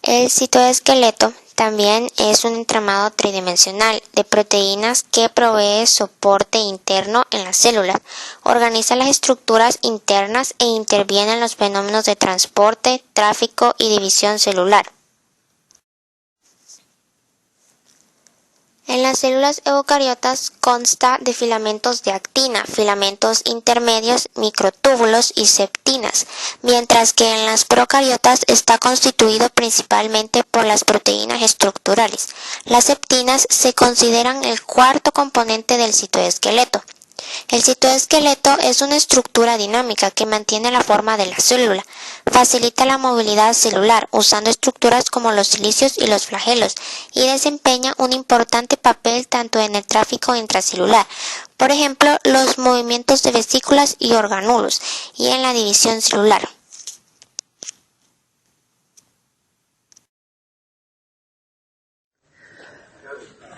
El citoesqueleto también es un entramado tridimensional de proteínas que provee soporte interno en las células, organiza las estructuras internas e interviene en los fenómenos de transporte, tráfico y división celular. En las células eucariotas consta de filamentos de actina, filamentos intermedios, microtúbulos y septinas, mientras que en las procariotas está constituido principalmente por las proteínas estructurales. Las septinas se consideran el cuarto componente del citoesqueleto. El citoesqueleto es una estructura dinámica que mantiene la forma de la célula, facilita la movilidad celular usando estructuras como los silicios y los flagelos y desempeña un importante papel tanto en el tráfico intracelular, por ejemplo, los movimientos de vesículas y orgánulos, y en la división celular.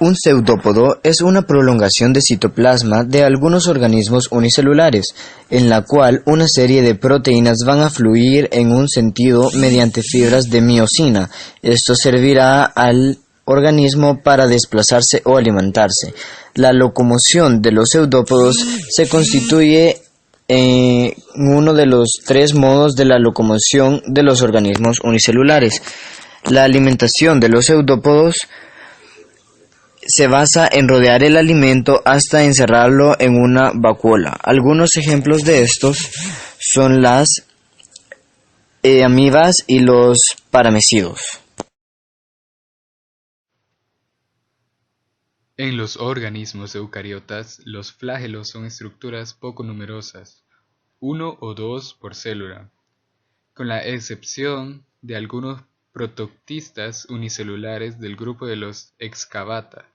Un pseudópodo es una prolongación de citoplasma de algunos organismos unicelulares, en la cual una serie de proteínas van a fluir en un sentido mediante fibras de miosina. Esto servirá al organismo para desplazarse o alimentarse. La locomoción de los pseudópodos se constituye en uno de los tres modos de la locomoción de los organismos unicelulares. La alimentación de los pseudópodos se basa en rodear el alimento hasta encerrarlo en una vacuola. Algunos ejemplos de estos son las amibas y los paramecidos. En los organismos eucariotas, los flagelos son estructuras poco numerosas, uno o dos por célula, con la excepción de algunos prototistas unicelulares del grupo de los excavata.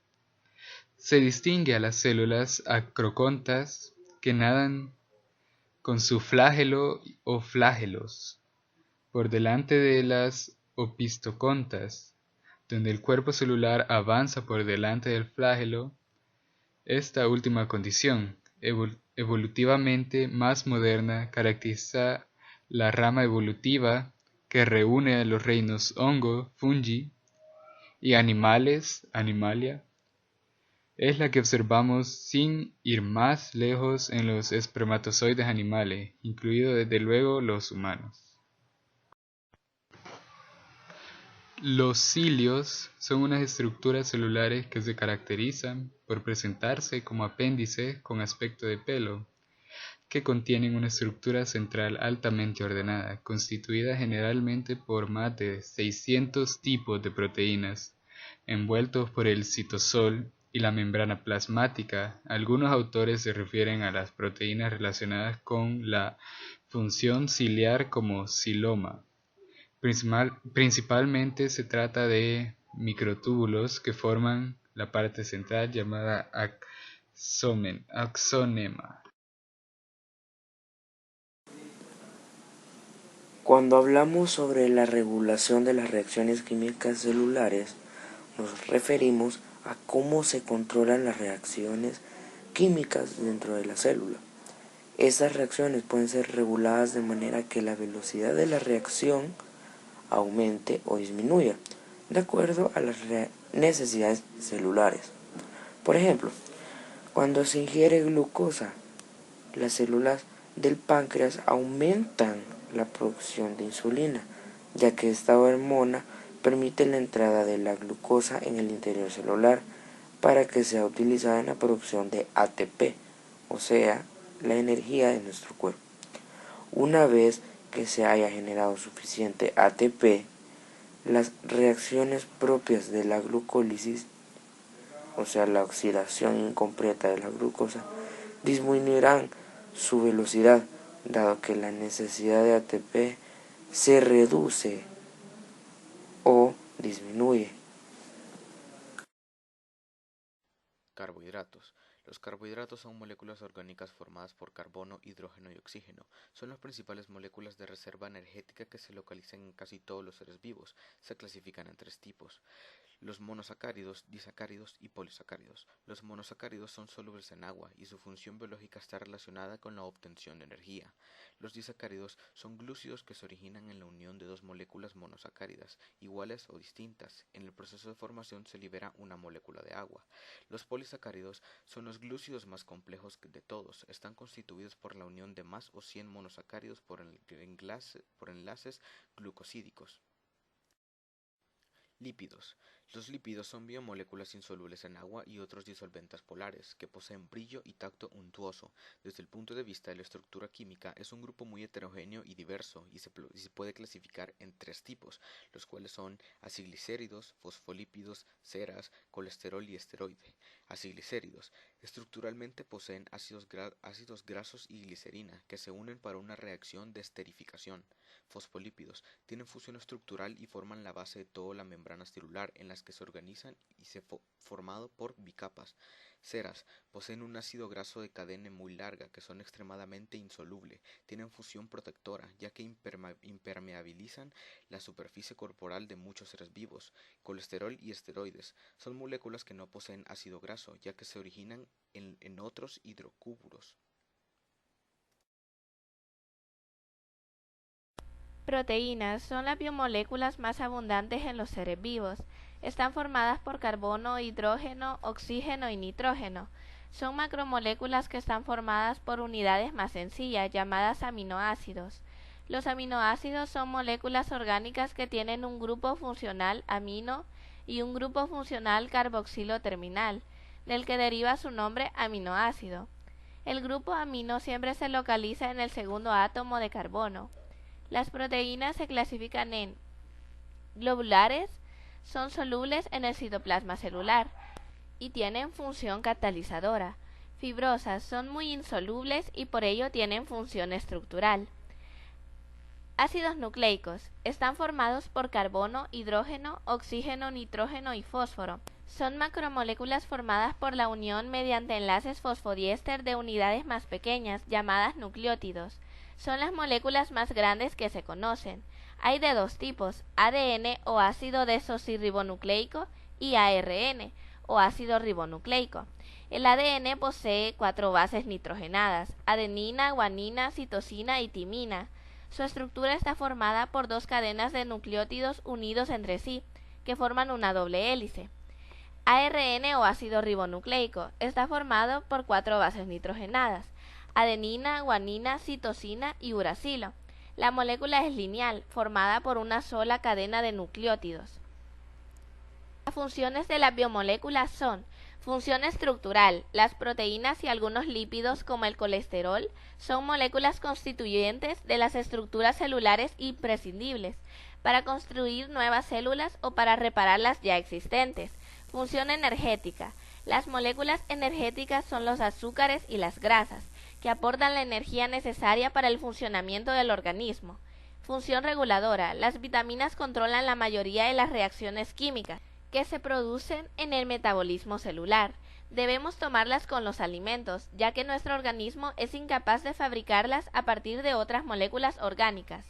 Se distingue a las células acrocontas que nadan con su flagelo o flagelos por delante de las opistocontas, donde el cuerpo celular avanza por delante del flagelo. Esta última condición, evolutivamente más moderna, caracteriza la rama evolutiva que reúne a los reinos hongo, fungi y animales, animalia. Es la que observamos sin ir más lejos en los espermatozoides animales, incluidos desde luego los humanos. Los cilios son unas estructuras celulares que se caracterizan por presentarse como apéndices con aspecto de pelo, que contienen una estructura central altamente ordenada, constituida generalmente por más de 600 tipos de proteínas, envueltos por el citosol y la membrana plasmática. Algunos autores se refieren a las proteínas relacionadas con la función ciliar como xiloma. Principalmente se trata de microtúbulos que forman la parte central llamada axonema. Cuando hablamos sobre la regulación de las reacciones químicas celulares, nos referimos a cómo se controlan las reacciones químicas dentro de la célula. Estas reacciones pueden ser reguladas de manera que la velocidad de la reacción aumente o disminuya, de acuerdo a las necesidades celulares. Por ejemplo, cuando se ingiere glucosa, las células del páncreas aumentan la producción de insulina, ya que esta hormona permite la entrada de la glucosa en el interior celular para que sea utilizada en la producción de ATP, o sea, la energía de nuestro cuerpo. Una vez que se haya generado suficiente ATP, las reacciones propias de la glucólisis, o sea, la oxidación incompleta de la glucosa, disminuirán su velocidad, dado que la necesidad de ATP se reduce o disminuye. Carbohidratos. Los carbohidratos son moléculas orgánicas formadas por carbono, hidrógeno y oxígeno. Son las principales moléculas de reserva energética que se localizan en casi todos los seres vivos. Se clasifican en tres tipos: los monosacáridos, disacáridos y polisacáridos. Los monosacáridos son solubles en agua y su función biológica está relacionada con la obtención de energía. Los disacáridos son glúcidos que se originan en la unión de dos moléculas monosacáridas, iguales o distintas. En el proceso de formación se libera una molécula de agua. Los polisacáridos son los glúcidos más complejos de todos. Están constituidos por la unión de más o 100 monosacáridos por enlaces glucosídicos. Lípidos. Los lípidos son biomoléculas insolubles en agua y otros disolventes polares, que poseen brillo y tacto untuoso. Desde el punto de vista de la estructura química, es un grupo muy heterogéneo y diverso, y se puede clasificar en 3 tipos, los cuales son aciglicéridos, fosfolípidos, ceras, colesterol y esteroide. Aciglicéridos. Estructuralmente poseen ácidos grasos y glicerina, que se unen para una reacción de esterificación. Fosfolípidos. Tienen fusión estructural y forman la base de toda la membrana celular, en las que se organizan y se formado por bicapas. Ceras. Poseen un ácido graso de cadena muy larga, que son extremadamente insoluble. Tienen fusión protectora, ya que impermeabilizan la superficie corporal de muchos seres vivos. Colesterol y esteroides. Son moléculas que no poseen ácido graso, ya que se originan en otros hidrocarburos. Proteínas son las biomoléculas más abundantes en los seres vivos. Están formadas por carbono, hidrógeno, oxígeno y nitrógeno. Son macromoléculas que están formadas por unidades más sencillas, llamadas aminoácidos. Los aminoácidos son moléculas orgánicas que tienen un grupo funcional amino y un grupo funcional carboxilo terminal, del que deriva su nombre aminoácido. El grupo amino siempre se localiza en el segundo átomo de carbono. Las proteínas se clasifican en globulares, son solubles en el citoplasma celular y tienen función catalizadora. Fibrosas, son muy insolubles y por ello tienen función estructural. Ácidos nucleicos, están formados por carbono, hidrógeno, oxígeno, nitrógeno y fósforo. Son macromoléculas formadas por la unión mediante enlaces fosfodiéster de unidades más pequeñas, llamadas nucleótidos. Son las moléculas más grandes que se conocen. Hay de 2 tipos, ADN o ácido desoxirribonucleico y ARN o ácido ribonucleico. El ADN posee 4 bases nitrogenadas, adenina, guanina, citosina y timina. Su estructura está formada por 2 cadenas de nucleótidos unidos entre sí, que forman una doble hélice. ARN o ácido ribonucleico está formado por 4 bases nitrogenadas, adenina, guanina, citosina y uracilo. La molécula es lineal, formada por una sola cadena de nucleótidos. Las funciones de las biomoléculas son: función estructural. Las proteínas y algunos lípidos, como el colesterol, son moléculas constituyentes de las estructuras celulares imprescindibles para construir nuevas células o para reparar las ya existentes. Función energética. Las moléculas energéticas son los azúcares y las grasas, que aportan la energía necesaria para el funcionamiento del organismo. Función reguladora. Las vitaminas controlan la mayoría de las reacciones químicas que se producen en el metabolismo celular. Debemos tomarlas con los alimentos, ya que nuestro organismo es incapaz de fabricarlas a partir de otras moléculas orgánicas.